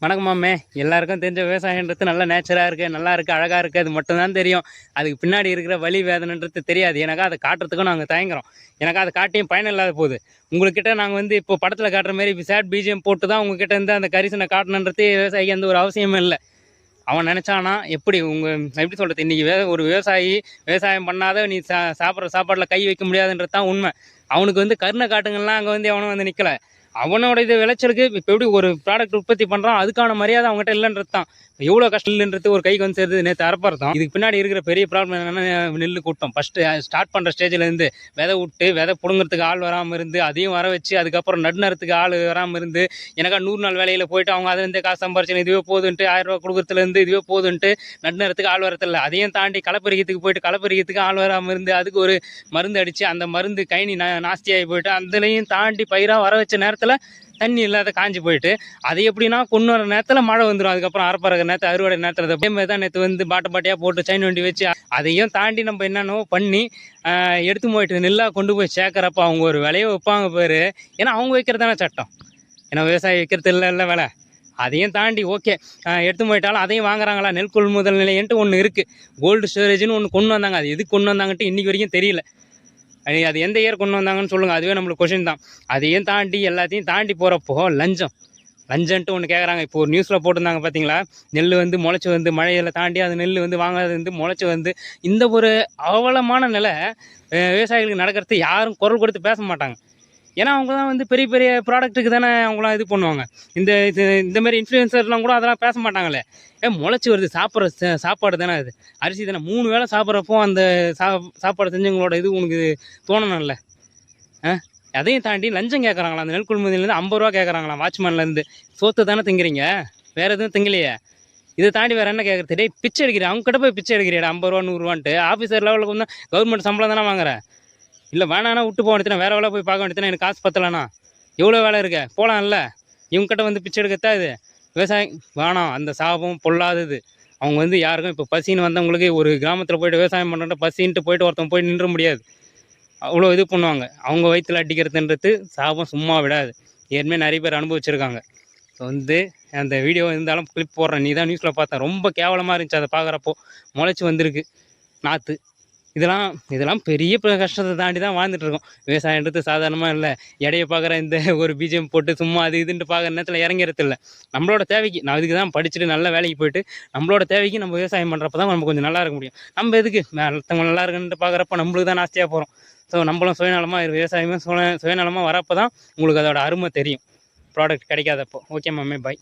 வணக்கமாமே. எல்லாருக்கும் தெரிஞ்ச விவசாயன்றது நல்ல நேச்சராக இருக்குது, நல்லா இருக்குது, அழகாக இருக்குது. அது மட்டும்தான் தெரியும். அதுக்கு பின்னாடி இருக்கிற வலி வேதனைன்றது தெரியாது. எனக்கா அதை காட்டுறதுக்கும் நாங்கள் தயங்குறோம். எனக்கா அதை காட்டியும் பயன் இல்லாத போகுது. உங்கள்கிட்ட நாங்கள் வந்து இப்போ படத்தில் காட்டுற மாதிரி சேட் பிஜிஎம் போட்டு தான் உங்ககிட்ட இருந்து அந்த கரிசனை காட்டணுன்றது விவசாயிக்கு எந்த ஒரு அவசியமும் இல்லை. அவன் நினச்சானா எப்படி எப்படி சொல்கிறது, இன்றைக்கி ஒரு விவசாயி விவசாயம் பண்ணாத நீ சாப்பிட்ற சாப்பாட்டில் கை வைக்க முடியாதுன்றது தான் உண்மை. அவனுக்கு வந்து கருணை காட்டுங்கள்லாம் அங்கே வந்து எவனும் வந்து நிற்கலை. அவனோட இது விளைச்சலுக்கு இப்போ எப்படி ஒரு ப்ராடக்ட் உற்பத்தி பண்ணுறான், அதுக்கான மரியாதை அவங்ககிட்ட இல்லைன்றது தான். எவ்வளோ கஷ்டம் இல்லைன்றது ஒரு கைக்கு வந்து சேருது. நேற்று அறப்பறதான். இதுக்கு பின்னாடி இருக்கிற பெரிய ப்ராப்ளம் என்னென்னா, நெல் கூட்டம் ஃபஸ்ட்டு ஸ்டார்ட் பண்ணுற ஸ்டேஜ்லேருந்து விதை விட்டு விதை பிடுங்கிறதுக்கு ஆள் வராமல் இருந்து, அதையும் வர வச்சு அதுக்கப்புறம் நடுநறத்துக்கு ஆள் வராமல் இருந்து, எனக்கா 100 நாள் வேலையில் போயிட்டு அவங்க அதுலேருந்து காசு சம்பாரிச்சு இதுவே போதுன்ட்டு 1000 ரூபா கொடுக்குறதுலேருந்து இதுவே போதுன்ட்டு நடுநறத்துக்கு ஆள் வரதில்லை. அதையும் தாண்டி களப்பறிக்கிறதுக்கு போயிட்டு களப்பறிக்கிறதுக்கு ஆள் வராமல் இருந்து, அதுக்கு ஒரு மருந்து அடித்து அந்த மருந்து கைனி நாஸ்தியாகி போயிட்டு அதுலேயும் தாண்டி பயிராக வர வச்ச நேரத்தில் தண்ணி இல்லாத காஞ்சி போயிட்டு, அது எப்படின்னா கொண்டு வர நேரத்தில் மழை வந்துடும். அதுக்கப்புறம் அறப்பறக்கிற நேரத்தில் அறுவடை நேரத்தில் அதே மாதிரி தான் நேற்று வந்து பாட்டையாக போட்டு சைன் வண்டி வச்சு அதையும் தாண்டி நம்ம என்னென்னோ பண்ணி எடுத்து போயிட்டு நெல்லாக கொண்டு போய் சேர்க்குறப்ப அவங்க ஒரு விலையை வைப்பாங்க பேர். ஏன்னா அவங்க வைக்கிறது தானே சட்டம். ஏன்னா விவசாயி வைக்கிறது இல்லை விலை. அதையும் தாண்டி ஓகே எடுத்து போயிட்டாலும் அதையும் வாங்குறாங்களா. நெல் கொள்முதல் நிலையன்ட்டு ஒன்று இருக்குது, கோல்டு ஸ்டோரேஜ்னு ஒன்று கொண்டு வந்தாங்க. அது எதுக்கு கொண்டு வந்தாங்கன்ட்டு இன்றைக்கி வரைக்கும் தெரியல. அது எந்த இயர் கொண்டு வந்தாங்கன்னு சொல்லுங்கள், அதுவே நம்மளுக்கு கொஷின் தான். அதையும் தாண்டி எல்லாத்தையும் தாண்டி போகிறப்போ லஞ்சன்ட்டு ஒன்று கேட்குறாங்க. இப்போ ஒரு நியூஸில் போட்டிருந்தாங்க பார்த்தீங்களா, நெல் வந்து முளைச்சி வந்து மழையில் தாண்டி அது நெல் வந்து வாங்காது வந்து முளைச்சி வந்து இந்த ஒரு அவலமான நிலை விவசாயிகளுக்கு நடக்கிறது யாரும் குரல் கொடுத்து பேச மாட்டாங்க. ஏன்னா அவங்க தான் வந்து பெரிய பெரிய ப்ராடக்ட்டுக்கு தானே அவங்களாம் இது பண்ணுவாங்க. இந்தமாரி இன்ஃப்ளூயன்சர்லாம் கூட அதெல்லாம் பேச மாட்டாங்களே. முளைச்சி வருது, சாப்பிட்ற சாப்பாடு தானே, அது அரிசி தானே. 3 வேளை சாப்பிட்றப்போ அந்த சாப்பாடு செஞ்சவங்களோட இது உனக்கு தோணணும்ல. அதையும் தாண்டி லஞ்சம் கேட்குறாங்களா. அந்த நெல் கொள்முதலேருந்து 50 ரூபா கேட்குறாங்களாம் வாட்ச்மேன்லேருந்து. சோத்து தானே திங்கிறீங்க, வேறு எதுவும் திங்கலையே. இதை தாண்டி வேறு என்ன கேட்குறது? டே பிச்சை எடுக்கிறேன், அவங்க கிட்ட போய் பிச்சை எடுக்கிறேன் 50 ரூபா 100 ரூபான்ட்டு. ஆஃபீஸர் லெவலுக்கு வந்து கவர்மெண்ட் சம்பளம் தானே வாங்குறேன். இல்லை வேணானா விட்டு போக வேண்டியதுனா, வேறு வேலை போய் பார்க்க வேண்டியதுனா, எனக்கு காசு பத்தலைண்ணா, எவ்வளோ வேலை இருக்க போகலாம்ல. இவங்ககிட்ட வந்து பிச்சை எடுக்கத்தான் இது விவசாயம் வேணாம். அந்த சாபம் பொல்லாதது. அவங்க வந்து யாருக்கும் இப்போ பசின்னு வந்தவங்களுக்கு ஒரு கிராமத்தில் போய்ட்டு விவசாயம் பண்ணுறேன் பசின்ட்டு போய்ட்டு ஒருத்தன் போய் நின்ற முடியாது. அவ்வளோ இது பண்ணுவாங்க. அவங்க வயிற்றில் அடிக்கிறதுன்றது சாபம் சும்மா விடாது. ஏற்கனவே நிறைய பேர் அனுபவிச்சிருக்காங்க. ஸோ வந்து அந்த வீடியோ இருந்தாலும் கிளிப் போடுறேன். நீ தான் நியூஸில் பார்த்தேன், ரொம்ப கேவலமாக இருந்துச்சு. அதை பார்க்குறப்போ முளைச்சி வந்திருக்கு நாற்று. இதெல்லாம் பெரிய கஷ்டத்தை தாண்டி தான் வாழ்ந்துட்டுருக்கோம். விவசாயன்றது சாதாரணமாக இல்லை. எடையை பார்க்குற இந்த ஒரு பிஜிஎம் போட்டு சும்மா அது இதுன்ட்டு பார்க்குற நேரத்தில் இறங்கிறது இல்லை. நம்மளோட தேவைக்கு நான் இதுக்கு தான் படிச்சுட்டு நல்ல வேலைக்கு போயிட்டு நம்மளோட தேவைக்கு நம்ம விவசாயம் பண்ணுறப்ப தான் நம்ம கொஞ்சம் நல்லா இருக்க முடியும். நம்ம எதுக்கு மற்றவங்க நல்லா இருக்குன்ட்டு பார்க்குறப்ப நம்மளுக்கு தான் நாஸ்தியாக போகிறோம். ஸோ நம்மளும் சுயநலமாக விவசாயமே சுயநலமாக வரப்போ தான் உங்களுக்கு அதோட அருமை தெரியும், ப்ராடக்ட் கிடைக்காதப்போ. ஓகே மாமே, பாய்.